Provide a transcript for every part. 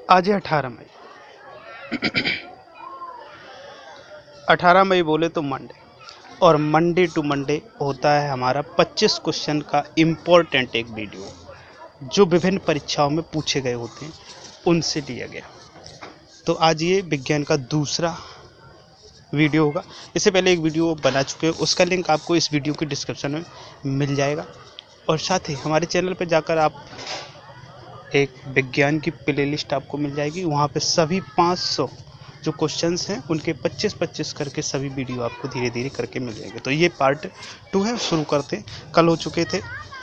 आज है 18 मई। 18 मई बोले तो मंडे, और मंडे टू मंडे होता है हमारा 25 क्वेश्चन का इम्पोर्टेंट एक वीडियो जो विभिन्न परीक्षाओं में पूछे गए होते हैं, उनसे लिया गया। तो आज ये विज्ञान का दूसरा वीडियो होगा। इससे पहले एक वीडियो बना चुके हैं, उसका लिंक आपको इस वीडियो के डिस्क्रिप्शन में मिल जाएगा। और साथ ही हमारे चैनल पर जाकर आप एक विज्ञान की प्लेलिस्ट आपको मिल जाएगी, वहाँ पे सभी 500 जो क्वेश्चंस हैं उनके 25-25 करके सभी वीडियो आपको धीरे धीरे करके मिल जाएंगे। तो ये पार्ट 2 है, शुरू करते हैं। कल हो चुके थे,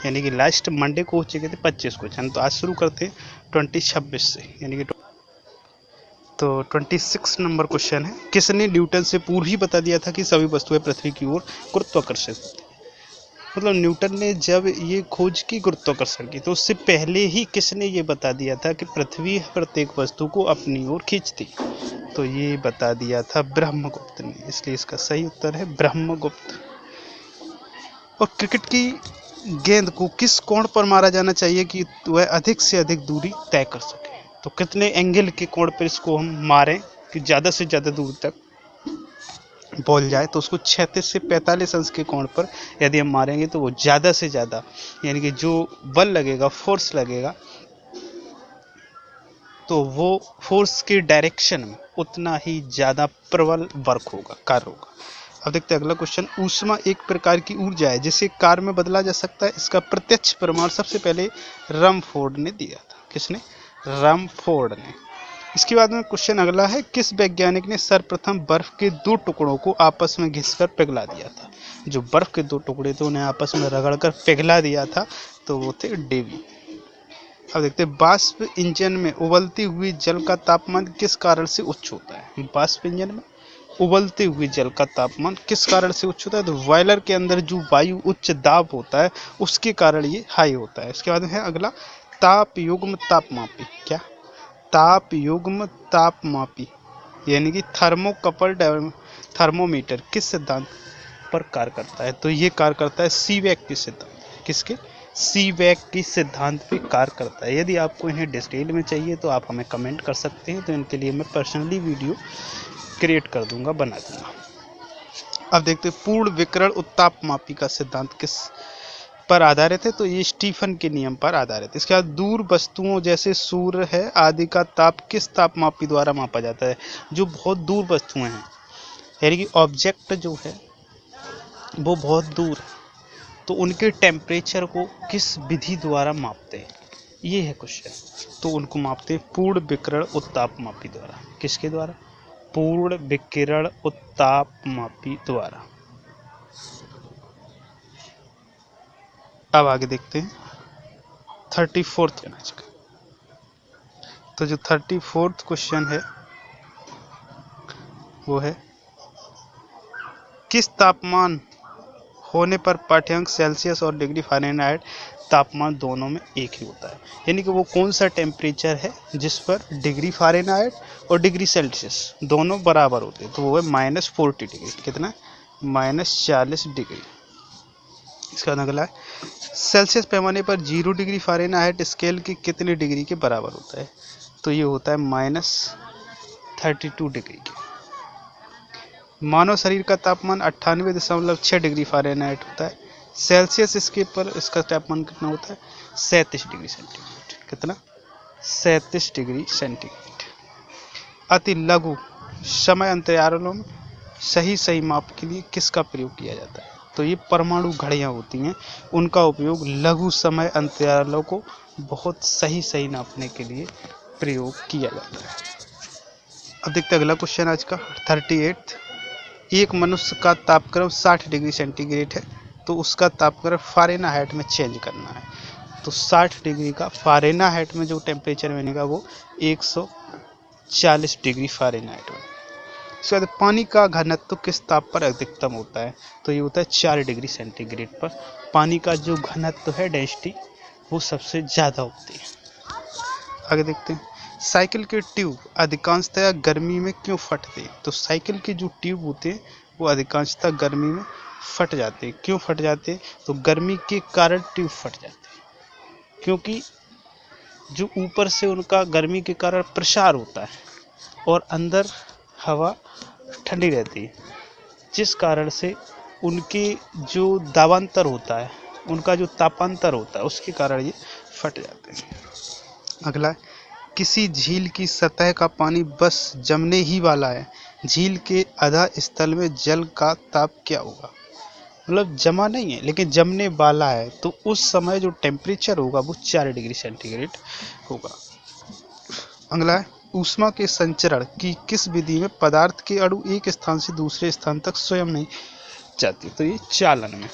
यानी कि लास्ट मंडे को हो चुके थे 25 क्वेश्चन, तो आज शुरू करते हैं 26 से, यानी कि तो 26 नंबर क्वेश्चन है। किसने न्यूटन से पूर्व ही बता दिया था कि सभी वस्तुएं पृथ्वी की ओर गुरुत्वाकर्षित होती हैं? मतलब न्यूटन ने जब ये खोज की गुरुत्वाकर्षण की, तो उससे पहले ही किसने ये बता दिया था कि पृथ्वी प्रत्येक वस्तु को अपनी ओर खींचती? तो ये बता दिया था ब्रह्मगुप्त ने, इसलिए इसका सही उत्तर है ब्रह्मगुप्त। और क्रिकेट की गेंद को किस कोण पर मारा जाना चाहिए कि वह अधिक से अधिक दूरी तय कर सके? तो कितने एंगल के कोण पर इसको हम मारें कि ज़्यादा से ज़्यादा दूर तक बॉल जाए? तो उसको 36 से 45 अंश के कोण पर यदि हम मारेंगे तो वो ज़्यादा से ज़्यादा, यानी कि जो बल लगेगा, फोर्स लगेगा, तो वो फोर्स के डायरेक्शन में उतना ही ज़्यादा प्रबल वर्क होगा, कार्य होगा। अब देखते हैं अगला क्वेश्चन। ऊष्मा एक प्रकार की ऊर्जा है जिसे कार्य में बदला जा सकता है। इसका प्रत्यक्ष प्रमाण सबसे पहले रमफोर्ड ने दिया था। किसने? रमफोर्ड ने। इसके बाद में क्वेश्चन अगला है, किस वैज्ञानिक ने सर्वप्रथम बर्फ के 2 टुकड़ों को आपस में घिसकर पिघला दिया था? जो बर्फ के 2 टुकड़े थे उन्हें आपस में रगड़कर पिघला दिया था, तो वो थे डेवी। अब देखते हैं, वाष्प इंजन में उबलती हुई जल का तापमान किस कारण से उच्च होता है? वाष्प इंजन में उबलते हुए जल का तापमान किस कारण से उच्च होता है? तो बॉयलर के अंदर जो वायु उच्च दाब होता है उसके कारण ये हाई होता है। इसके बाद है अगला, ताप युग्म तापमापी। क्या? ताप युग्म तापमापी, यानी कि थर्मोकपल थर्मोमीटर किस सिद्धांत पर कार्य करता है? तो ये कार्य करता है सीवैक के सिद्धांत। किसके? सीवैक के सिद्धांत पे कार्य करता है। यदि आपको इन्हें डिटेल में चाहिए तो आप हमें कमेंट कर सकते हैं, तो इनके लिए मैं पर्सनली वीडियो क्रिएट कर दूंगा, बना दूंगा। अब देखते हैं, पूर्ण विकिरण उत्तापमापी का सिद्धांत किस पर आधारित है? तो ये स्टीफन के नियम पर आधारित है। इसके बाद, दूर वस्तुओं जैसे सूर्य है आदि का ताप किस तापमापी द्वारा मापा जाता है? जो बहुत दूर वस्तुएं हैं, यानी कि ऑब्जेक्ट जो है वो बहुत दूर है, तो उनके टेम्परेचर को किस विधि द्वारा मापते हैं? ये है क्वेश्चन। तो उनको मापते हैं पूर्ण विकिरण उत्तापमापी द्वारा। किसके द्वारा? पूर्ण विकिरण उत्तापमापी द्वारा। अब आगे देखते हैं 34th का। तो जो 34th क्वेश्चन है वो है, किस तापमान होने पर पाठ्यांक सेल्सियस और डिग्री फ़ारेनहाइट तापमान दोनों में एक ही होता है? यानी कि वो कौन सा टेम्परेचर है जिस पर डिग्री फ़ारेनहाइट और डिग्री सेल्सियस दोनों बराबर होते हैं? तो वो है -40 डिग्री। कितना? -40 डिग्री। इसका अगला है, सेल्सियस पैमाने पर 0 डिग्री फ़ारेनहाइट स्केल के कितने डिग्री के बराबर होता है? तो ये होता है -32 डिग्री के। मानव शरीर का तापमान 98.6 डिग्री फ़ारेनहाइट होता है। सेल्सियस स्केल पर इसका तापमान कितना होता है? 37 डिग्री सेंटीग्रेड। कितना? 37 डिग्री सेंटीग्रेड। अति लघु समय अंतरालों में सही माप के लिए किसका प्रयोग किया जाता है? तो ये परमाणु घड़ियाँ होती हैं, उनका उपयोग लघु समय अंतरालों को बहुत सही नापने के लिए प्रयोग किया जाता है। अब देखते हैं अगला क्वेश्चन आज का 38। एक मनुष्य का तापक्रम 60 डिग्री सेंटीग्रेड है, तो उसका तापक्रम फ़ारेनहाइट में चेंज करना है। तो 60 डिग्री का फ़ारेनहाइट में जो टेम्परेचर बनेगा वो 140 डिग्री फ़ारेनहाइट बनेगा। इसके बाद, पानी का घनत्व किस ताप पर अधिकतम होता है? तो ये होता है 4 डिग्री सेंटीग्रेड पर। पानी का जो घनत्व है, डेंसिटी, वो सबसे ज़्यादा होती है। आगे देखते हैं, साइकिल के ट्यूब अधिकांशतः गर्मी में क्यों फटते हैं? तो साइकिल के जो ट्यूब होते हैं वो अधिकांशतः गर्मी में फट जाते हैं। क्यों फट जाते हैं? तो गर्मी के कारण ट्यूब फट जाते हैं, क्योंकि जो ऊपर से उनका गर्मी के कारण प्रसार होता है और अंदर हवा ठंडी रहती है, जिस कारण से उनके जो दाबांतर होता है, उनका जो तापांतर होता है, उसके कारण ये फट जाते हैं। अगला है, किसी झील की सतह का पानी बस जमने ही वाला है, झील के आधा स्थल में जल का ताप क्या होगा? मतलब जमा नहीं है लेकिन जमने वाला है, तो उस समय जो टेम्परेचर होगा वो 4 डिग्री सेंटीग्रेड होगा। अगला है, ऊष्मा के संचरण की किस विधि में पदार्थ के अणु एक स्थान से दूसरे स्थान तक स्वयं नहीं जाते? तो ये चालन में।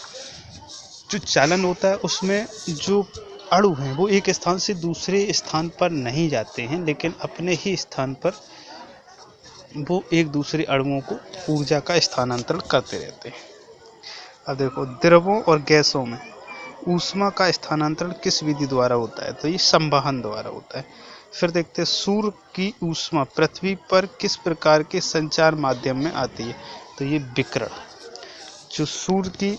जो चालन होता है उसमें जो अणु हैं वो एक स्थान से दूसरे स्थान पर नहीं जाते हैं, लेकिन अपने ही स्थान पर वो एक दूसरे अणुओं को ऊर्जा का स्थानांतरण करते रहते हैं। अब देखो, द्रवों और गैसों में ऊष्मा का स्थानांतरण किस विधि द्वारा होता है? तो ये संवहन द्वारा होता है। फिर देखते हैं, सूर्य की ऊष्मा पृथ्वी पर किस प्रकार के संचार माध्यम में आती है? तो ये विकिरण। जो सूर्य की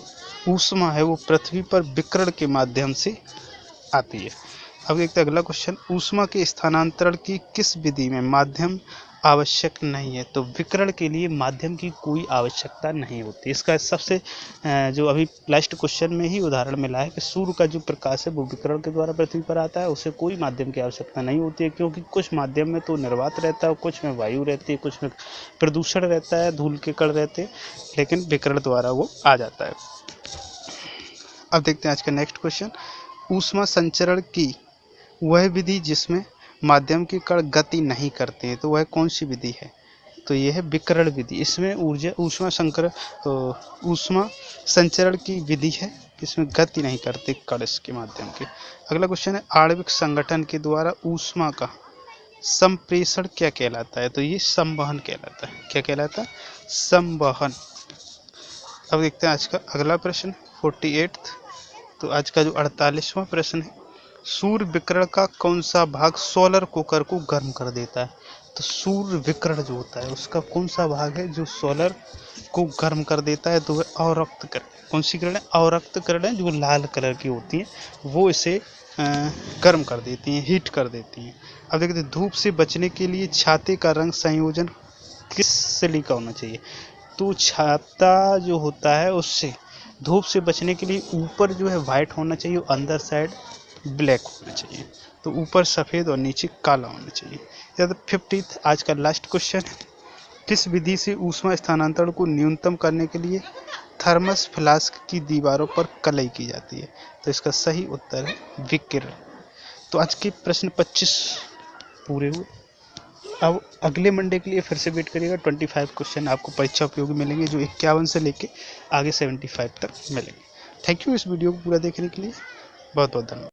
ऊष्मा है वो पृथ्वी पर विकिरण के माध्यम से आती है। अब देखते हैं अगला क्वेश्चन, ऊष्मा के स्थानांतरण की किस विधि में माध्यम आवश्यक नहीं है? तो विकिरण के लिए माध्यम की कोई आवश्यकता नहीं होती। इसका सबसे जो अभी लास्ट क्वेश्चन में ही उदाहरण मिला है कि सूर्य का जो प्रकाश है वो विकिरण के द्वारा पृथ्वी पर आता है, उसे कोई माध्यम की आवश्यकता नहीं होती है, क्योंकि कुछ माध्यम में तो निर्वात रहता है, कुछ में वायु रहती है, कुछ में प्रदूषण रहता है, धूल के कण रहते हैं, लेकिन विकिरण द्वारा वो आ जाता है। अब देखते हैं आज का नेक्स्ट क्वेश्चन, ऊष्मा संचरण की वह विधि जिसमें माध्यम के कण गति नहीं करते हैं, तो वह कौन सी विधि है? तो यह है विकिरण विधि। इसमें ऊष्मा संचरण की विधि है, इसमें गति नहीं करते कण इसके माध्यम के। अगला क्वेश्चन है, आणविक संगठन के द्वारा ऊष्मा का संप्रेषण क्या कहलाता है? तो ये संवहन कहलाता है। क्या कहलाता है? संवहन। अब देखते हैं आज का अगला प्रश्न 48। तो आज का जो 48वां प्रश्न है, सूर्य विकिरण का कौन सा भाग सोलर कुकर को गर्म कर देता है? तो सूर्य विकिरण जो होता है उसका कौन सा भाग है जो सोलर को गर्म कर देता है? तो वह अवरक्त किरण। कौन सी किरण है? अवरक्त किरण, जो लाल कलर की होती हैं, वो इसे गर्म कर देती हैं, हीट कर देती हैं। अब देखते हैं, धूप से बचने के लिए छाते का रंग संयोजन किस सिली का होना चाहिए? तो छाता जो होता है उससे धूप से बचने के लिए ऊपर जो है वाइट होना चाहिए, अंदर साइड ब्लैक होना चाहिए। तो ऊपर सफ़ेद और नीचे काला होना चाहिए। या तो 50 आज का लास्ट क्वेश्चन है, किस विधि से ऊष्मा स्थानांतरण को न्यूनतम करने के लिए थर्मस फ्लास्क की दीवारों पर कलई की जाती है? तो इसका सही उत्तर है विकिरण। तो आज के प्रश्न 25 पूरे हुए। अब अगले मंडे के लिए फिर से वेट करिएगा। 25 क्वेश्चन आपको परीक्षा उपयोगी मिलेंगे, जो 51 से लेके आगे 75 तक मिलेंगे। थैंक यू इस वीडियो को पूरा देखने के लिए। बहुत बहुत धन्यवाद।